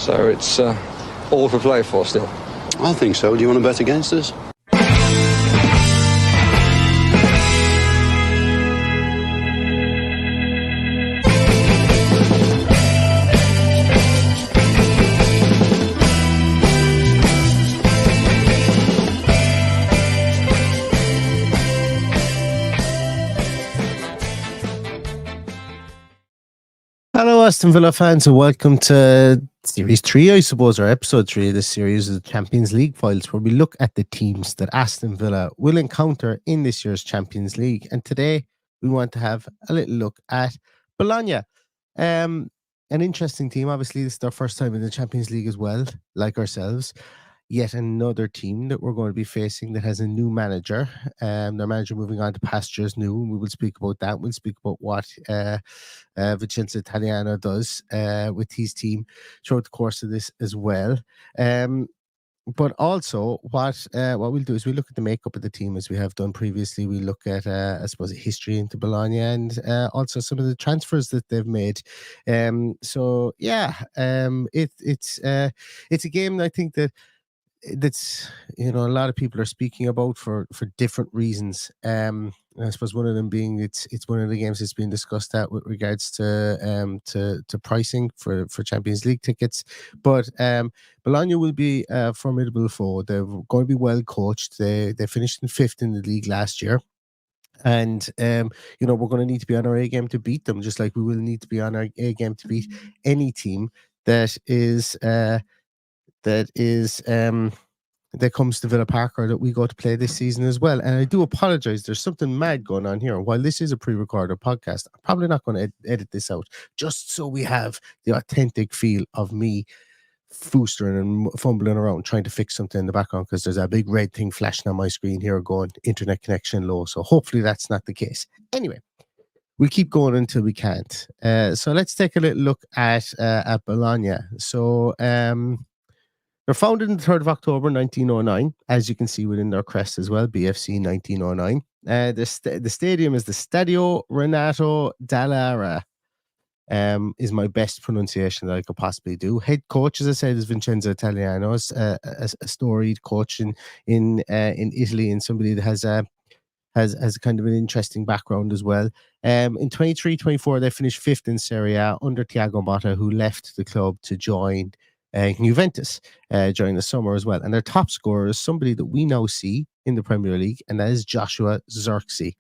So it's all to play for still. I think so. Do you want to bet against us? Hello, Aston Villa fans, and welcome to Series 3, I suppose, or Episode 3 of this series of the Champions League files, where we look at the teams that Aston Villa will encounter in this year's Champions League. And today, we want to have a little look at Bologna. An interesting team. Obviously, this is their first time in the Champions League as well, like ourselves. Yet another team that we're going to be facing that has a new manager. Their manager moving on to pastures new, and we will speak about that. We'll speak about what Vincenzo Italiano does with his team throughout the course of this as well. But also, what we'll do is we look at the makeup of the team as we have done previously. We look at, I suppose, a history into Bologna and also some of the transfers that they've made. It's a game that I think that's a lot of people are speaking about for different reasons. I suppose one of them being it's one of the games that's been discussed at with regards to pricing for Champions League tickets. But Bologna will be a formidable foe. They're going to be well coached. They finished in 5th in the league last year. And we're going to need to be on our A game to beat them, just like we will need to be on our A game to beat any team that comes to Villa Park or that we go to play this season as well. And I do apologize, there's something mad going on here. While this is a pre-recorded podcast, I'm probably not going to edit this out, just so we have the authentic feel of me foostering and fumbling around trying to fix something in the background, because there's a big red thing flashing on my screen here going internet connection low. So hopefully that's not the case. Anyway, we'll keep going until we can't. So let's take a little look at Bologna. So they're founded on the 3rd of October 1909, as you can see within their crest as well, BFC 1909. The stadium is the Stadio Renato Dall'Ara, is my best pronunciation that I could possibly do. Head coach, as I said, is Vincenzo Italiano, a storied coach in Italy, and somebody that has kind of an interesting background as well. In 23-24, they finished 5th in Serie A under Thiago Motta, who left the club to join Juventus during the summer as well. And their top scorer is somebody that we now see in the Premier League, and that is Joshua Zirkzee.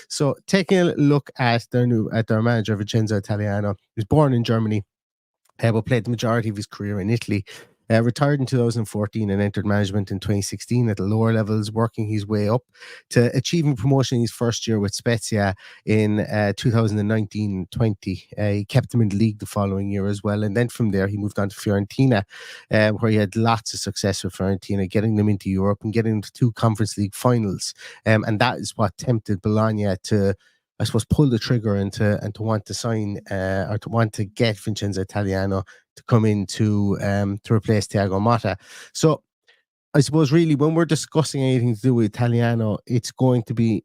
So taking a look at their manager, Vincenzo Italiano, he was born in Germany, but played the majority of his career in Italy. Retired in 2014 and entered management in 2016 at the lower levels, working his way up to achieving promotion in his first year with Spezia in 2019-20. He kept them in the league the following year as well. And then from there, he moved on to Fiorentina, where he had lots of success with Fiorentina, getting them into Europe and getting them to 2 Conference League finals. And that is what tempted Bologna to, I suppose, pull the trigger and to want to sign or to want to get Vincenzo Italiano to come in to replace Thiago Motta. So I suppose really when we're discussing anything to do with Italiano, it's going to be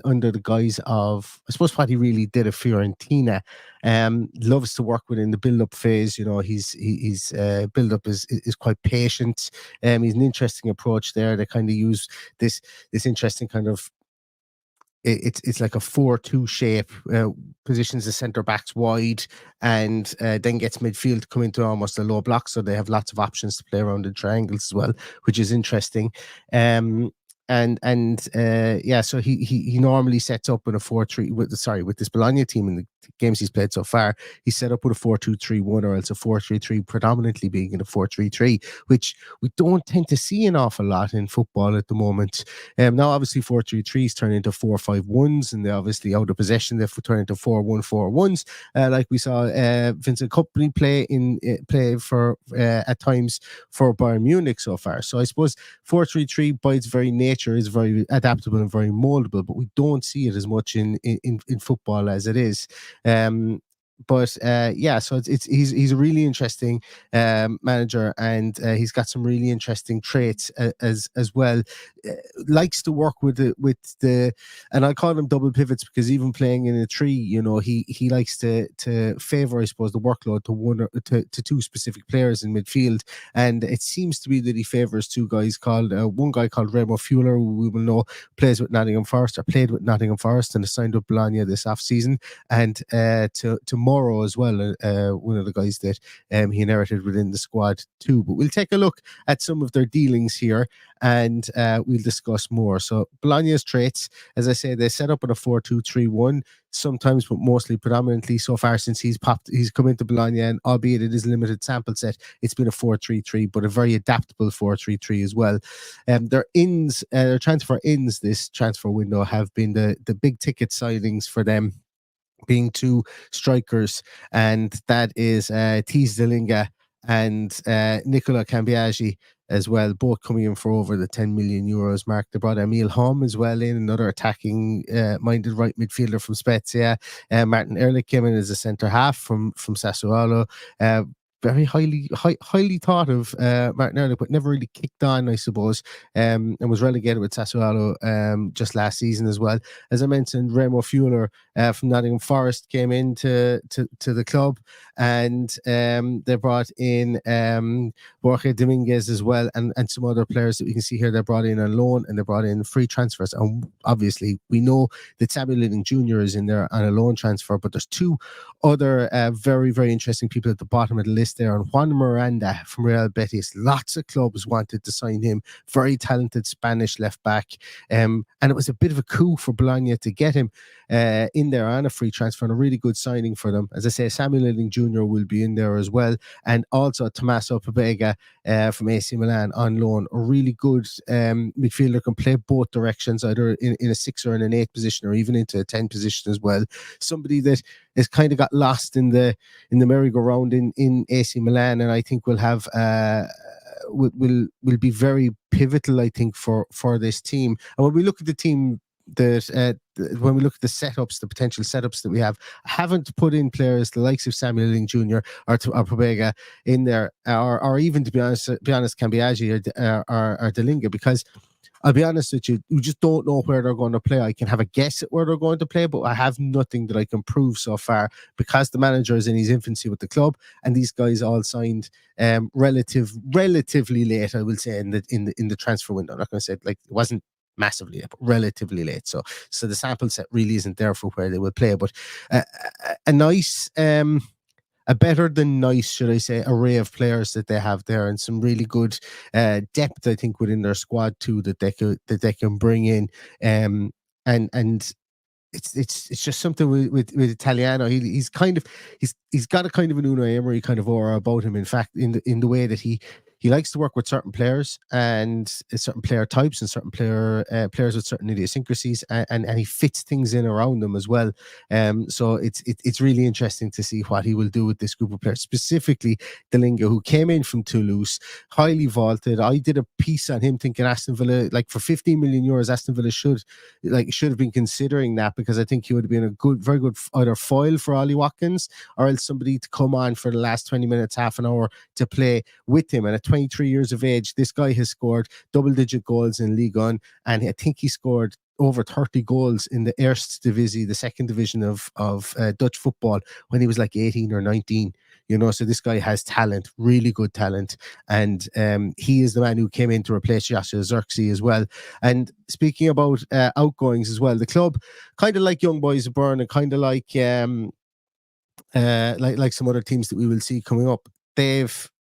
under the guise of, I suppose, what he really did at Fiorentina. Loves to work within the build-up phase. His build-up is quite patient. He's an interesting approach there. They kind of use this interesting kind of, it's like a 4-2 shape, positions the centre backs wide, and then gets midfield to come into almost a low block, so they have lots of options to play around in triangles as well, which is interesting. So he normally sets up in a 4-3 with this Bologna team in the games he's played so far. He's set up with a 4-2-3-1 or else a 4-3-3, predominantly being in a 4-3-3, which we don't tend to see an awful lot in football at the moment. Now obviously 4-3-3s turn into 4-5-1s, and they obviously out of possession they turn into 4-1-4-1s, like we saw Vincent Kompany play for at times for Bayern Munich so far. So I suppose 4-3-3 by its very nature is very adaptable and very moldable, but we don't see it as much in football as it is. yeah, so he's a really interesting manager, and he's got some really interesting traits as well. Likes to work with the, and I call them double pivots because even playing in a tree, he likes to favor, I suppose, the workload to one or to two specific players in midfield, and it seems to be that he favors two guys called one guy called Remo Fuller, who we will know played with Nottingham Forest and has signed up Bologna this off season, and to Moro as well, one of the guys that he inherited within the squad too. But we'll take a look at some of their dealings here, and we'll discuss more. So Bologna's traits, as I say, they set up in a 4-2-3-1 sometimes, but mostly predominantly so far since he's come into Bologna, and albeit it is a limited sample set, it's been a 4-3-3, but a very adaptable 4-3-3 as well. Their transfer ins this transfer window have been the big ticket signings for them, being two strikers, and that is Thies Delinga and Nicola Cambiaghi as well, both coming in for over the 10 million euros mark. They brought Emil Holm as well in, another attacking minded right midfielder from Spezia. Martin Ehrlich came in as a centre half from Sassuolo. Very highly thought of Martin Ehrlich, but never really kicked on, I suppose, and was relegated with Sassuolo just last season as well. As I mentioned, Remo Fuller from Nottingham Forest came into to the club, and they brought in Jorge Dominguez as well, and some other players that we can see here. They brought in on loan, and they brought in free transfers. And obviously, we know that Samuel Liding Jr. is in there on a loan transfer, but there's two other very, very interesting people at the bottom of the list there. And Juan Miranda from Real Betis, lots of clubs wanted to sign him. Very talented Spanish left back, and it was a bit of a coup for Bologna to get him in there on a free transfer, and a really good signing for them. As I say, Samuel Liding Jr. will be in there as well, and also Tommaso Pobega from AC Milan on loan. A really good midfielder, can play both directions, either in a 6 or in an 8 position, or even into a 10 position as well. Somebody that has kind of got lost in the merry-go-round in AC Milan, and I think will have will be very pivotal, I think, for this team. And when we look at the team, that when we look at the setups, the potential setups that we have, I haven't put in players the likes of Samuel Liding Jr. or Pobega in there, or even, to be honest, Cambiaghi or Delinga, because I'll be honest with you, we just don't know where they're going to play. I can have a guess at where they're going to play, but I have nothing that I can prove so far, because the manager is in his infancy with the club, and these guys all signed relatively late, I will say, in the transfer window. I'm not going to say it wasn't massively late, but relatively late. So the sample set really isn't there for where they will play. But a nice, a better than nice, should I say, array of players that they have there, and some really good depth, I think, within their squad too, that they can bring in. And it's just something with Italiano. He's got a kind of an Unai Emery kind of aura about him. In fact, in the way that he likes to work with certain players and certain player types and certain players with certain idiosyncrasies, and he fits things in around them as well. So it's really interesting to see what he will do with this group of players, specifically Delinga, who came in from Toulouse, highly vaulted. I did a piece on him thinking Aston Villa, like for 15 million euros, Aston Villa should have been considering that, because I think he would have been a very good either foil for Ollie Watkins, or else somebody to come on for the last 20 minutes, half an hour to play with him. And at 23 years of age, this guy has scored double-digit goals in Ligue 1, and I think he scored over 30 goals in the Eerste Divisie, the second division of Dutch football, when he was like 18 or 19. So this guy has talent, really good talent, and he is the man who came in to replace Joshua Zirkzee as well. And speaking about outgoings as well, the club, kind of like Young Boys of Bern, and kind of like some other teams that we will see coming up, they've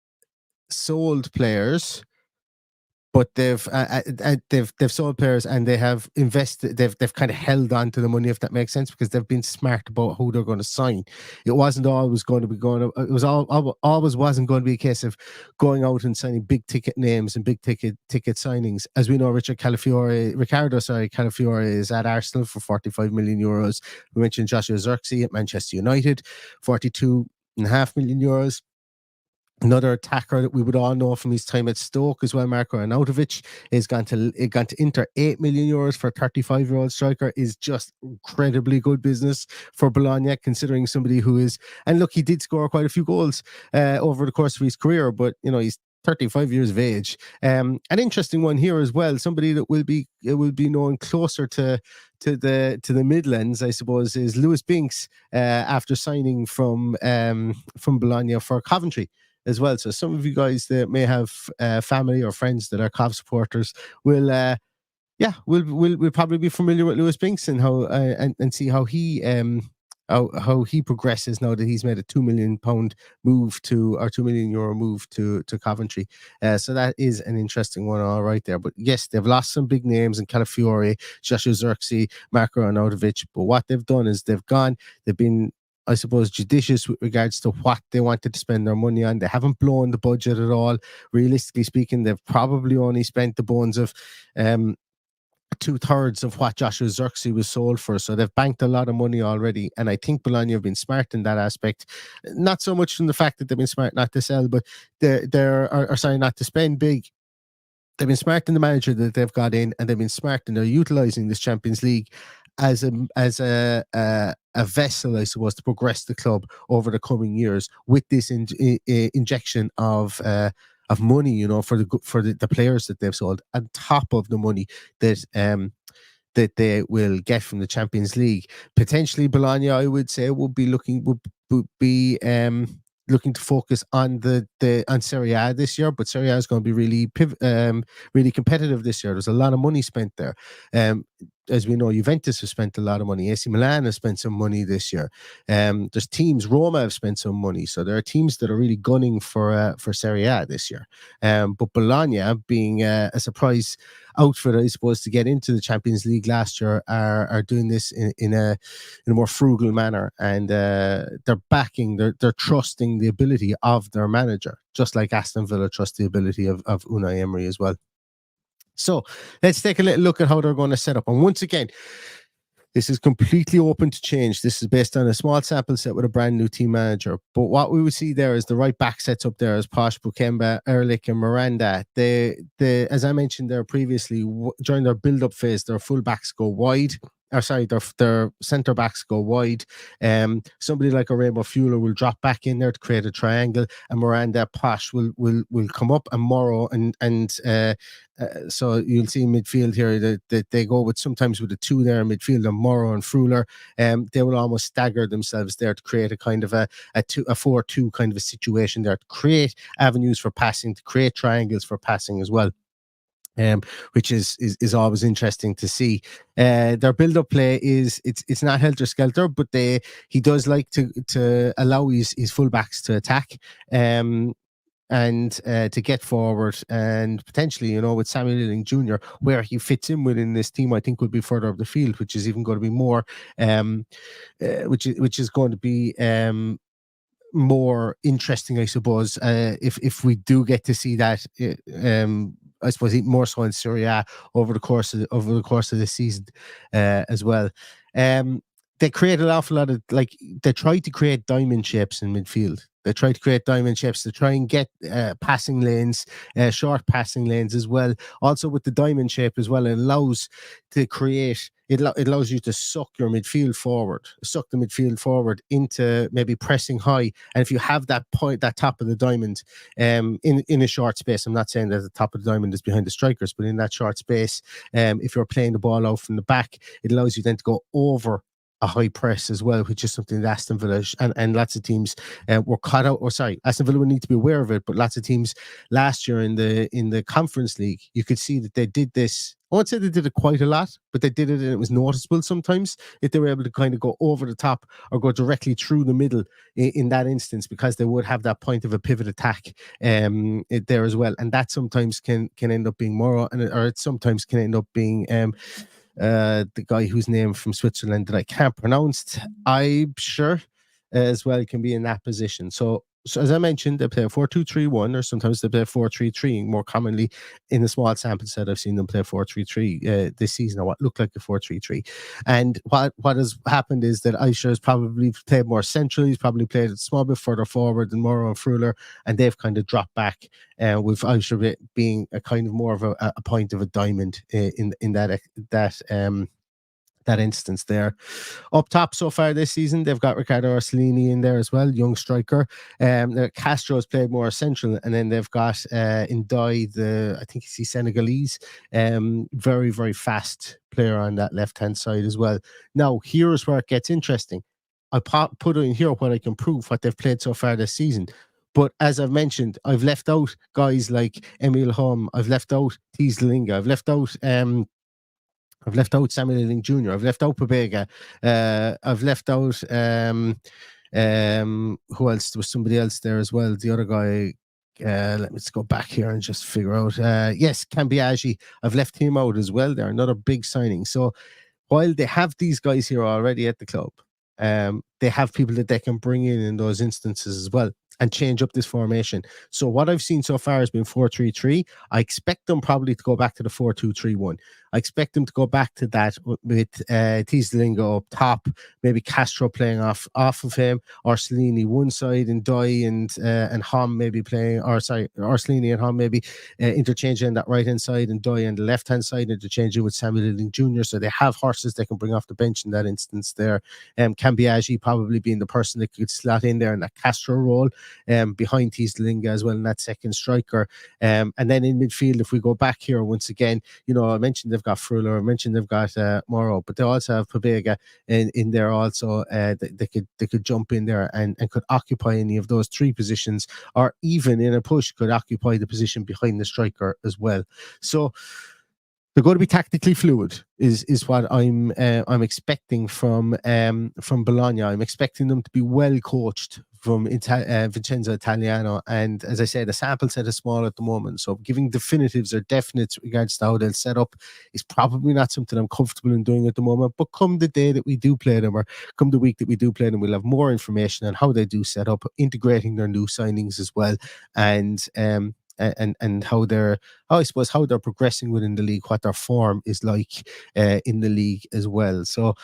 sold players, but they've sold players, and they have invested. They've kind of held on to the money, if that makes sense, because they've been smart about who they're going to sign. It wasn't always going to be always wasn't going to be a case of going out and signing big ticket names and big ticket signings. As we know, Ricardo Calafiore is at Arsenal for 45 million euros. We mentioned Joshua Zirkzee at Manchester United, 42.5 million euros. Another attacker that we would all know from his time at Stoke as well, Marko Arnautovic, is gone to Inter. €8 million for a 35-year-old striker is just incredibly good business for Bologna, considering somebody who is, and look, he did score quite a few goals over the course of his career, but he's 35 years of age. An interesting one here as well. Somebody that will be known closer to the Midlands, I suppose, is Lewis Binks after signing from Bologna for Coventry as well. So some of you guys that may have family or friends that are Cov supporters will we'll probably be familiar with Lewis Binks and how and see how he progresses now that he's made a £2 million move to, or €2 million move to Coventry. So that is an interesting one, all right there. But yes, they've lost some big names in Calafiore, Joshua Zirkzee, Marko Arnautovic. But what they've done is they've been, I suppose, judicious with regards to what they wanted to spend their money on. They haven't blown the budget at all. Realistically speaking, they've probably only spent the bones of 2/3 of what Joshua Zirkzee was sold for. So they've banked a lot of money already. And I think Bologna have been smart in that aspect. Not so much from the fact that they've been smart not to sell, but not to spend big. They've been smart in the manager that they've got in, and they've been smart and they're utilizing this Champions League as a vessel, I suppose, to progress the club over the coming years with this injection of money, for the players that they've sold, on top of the money that they will get from the Champions League. Potentially, Bologna, I would say, would be looking to focus on on Serie A this year, but Serie A is going to be really competitive this year. There's a lot of money spent there. As we know, Juventus have spent a lot of money. AC Milan has spent some money this year. There's teams, Roma have spent some money. So there are teams that are really gunning for Serie A this year. But Bologna, being a surprise outfit, I suppose, to get into the Champions League last year, are doing this in a more frugal manner, and they're trusting the ability of their manager, just like Aston Villa trust the ability of Unai Emery as well. So let's take a little look at how they're going to set up. And once again, this is completely open to change. This is based on a small sample set with a brand new team manager. But what we would see there is the right back sets up there as Posh, Bukemba, Ehrlich, and Miranda. As I mentioned there previously, during their build-up phase, their full backs go wide. Their centre backs go wide. Somebody like a Rainbow Fuller will drop back in there to create a triangle, and Miranda, Posh will come up, and Morrow and so you'll see midfield here that they go sometimes with a two there in midfield, and Morrow and Fruler. They will almost stagger themselves there to create a kind of a 4-2 kind of a situation there, to create avenues for passing, to create triangles for passing as well. Which is always interesting to see. Their build-up play it's not helter-skelter, but he does like to allow his fullbacks to attack, and to get forward, and potentially, with Samuel Ealing Jr., where he fits in within this team, I think will be further up the field, which is even going to be more, which is going to be more interesting, I suppose, if we do get to see that. I suppose more so in Serie A over the course of the season as well. They create an awful lot of, they try to create diamond shapes in midfield. They try to create diamond shapes to try and get passing lanes, short passing lanes as well. Also with the diamond shape as well, it allows you to suck the midfield forward into maybe pressing high. And if you have that top of the diamond in a short space, I'm not saying that the top of the diamond is behind the strikers, but in that short space, if you're playing the ball out from the back, it allows you then to go over a high press as well, which is something that Aston Villa and lots of teams were caught out. Aston Villa would need to be aware of it, but lots of teams last year in the Conference League, you could see that they did this. I won't say they did it quite a lot, but they did it, and it was noticeable sometimes if they were able to kind of go over the top or go directly through the middle in that instance, because they would have that point of a pivot attack there as well, and that sometimes can end up being more, or it sometimes can end up being the guy whose name from Switzerland that I can't pronounce. I'm sure. as well can be in that position. So as I mentioned, they play a 4-2-3-1, or sometimes they play 4-3-3. More commonly, in the small sample set, I've seen them play 4-3-3 this season, or what looked like a 4-3-3. And what has happened is that Aisha has probably played more central. He's probably played a small bit further forward than Morrow and Fruler, and they've kind of dropped back, with Aisha being a kind of more of a point of a diamond in that instance there. Up top so far this season, they've got Riccardo Orsolini in there as well, young striker. Castro has played more central, and then they've got Ndai, I think he's Senegalese, very, very fast player on that left-hand side as well. Now, here's where it gets interesting. I put in here what I can prove, what they've played so far this season. But as I've mentioned, I've left out guys like Emil Hom, I've left out Tieslinga, I've left out Samuel Ealing Jr. I've left out Pobega. I've left out who else? There was somebody else there as well. The other guy. Let me just go back here and just figure out. Yes, Cambiaghi. I've left him out as well. They're another big signing. So while they have these guys here already at the club, they have people that they can bring in those instances as well and change up this formation. So what I've seen so far has been 4-3-3. I expect them probably to go back to the 4-2-3-1. I expect them to go back to that with Tieslinga up top, maybe Castro playing off of him, Orsolini one side, and Dye and Hom maybe playing, Orsolini and Hom maybe interchanging that right hand side, and Dye on the left hand side, interchanging with Samuel Ealing Jr. So they have horses they can bring off the bench in that instance there. Cambiaghi probably being the person that could slot in there in that Castro role, behind Tieslinga as well in that second striker. And then in midfield, if we go back here once again, I mentioned they've got Fruler, I mentioned they've got Morrow, but they also have Pobega in there also. They could jump in there and could occupy any of those three positions, or even in a push could occupy the position behind the striker as well. So they're going to be tactically fluid, is what I'm expecting from Bologna. I'm expecting them to be well coached from Vincenzo Italiano, and as I said, the sample set is small at the moment, so giving definitives or definites regards to how they'll set up is probably not something I'm comfortable in doing at the moment. But come the day that we do play them, or come the week that we do play them, we'll have more information on how they do set up, integrating their new signings as well, and how I suppose how they're progressing within the league, what their form is like in the league as well. So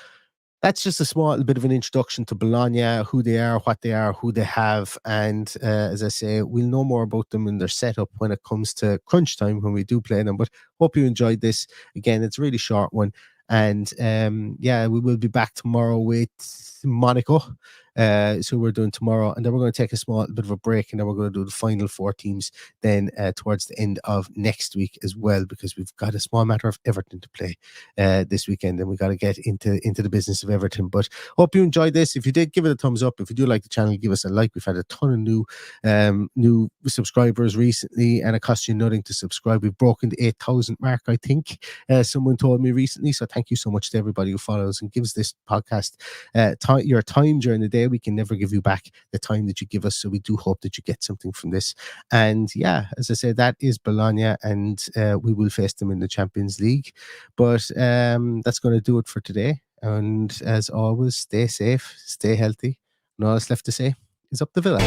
that's just a small bit of an introduction to Bologna, who they are, what they are, who they have, and as I say, we'll know more about them in their setup when it comes to crunch time when we do play them. But hope you enjoyed this. Again, it's a really short one, and we will be back tomorrow with Monaco. So we're doing tomorrow, and then we're going to take a small bit of a break, and then we're going to do the final four teams then towards the end of next week as well, because we've got a small matter of Everton to play this weekend, and we got to get into the business of Everton. But hope you enjoyed this. If you did, give it a thumbs up. If you do like the channel, give us a like. We've had a ton of new subscribers recently, and it costs you nothing to subscribe. We've broken the 8,000 mark, I think someone told me recently. So thank you so much to everybody who follows and gives this podcast your time during the day. We can never give you back the time that you give us, so we do hope that you get something from this. And yeah, as I said, that is Bologna, and we will face them in the Champions League. But that's going to do it for today, and as always, stay safe, stay healthy, and all that's left to say is up the Villa.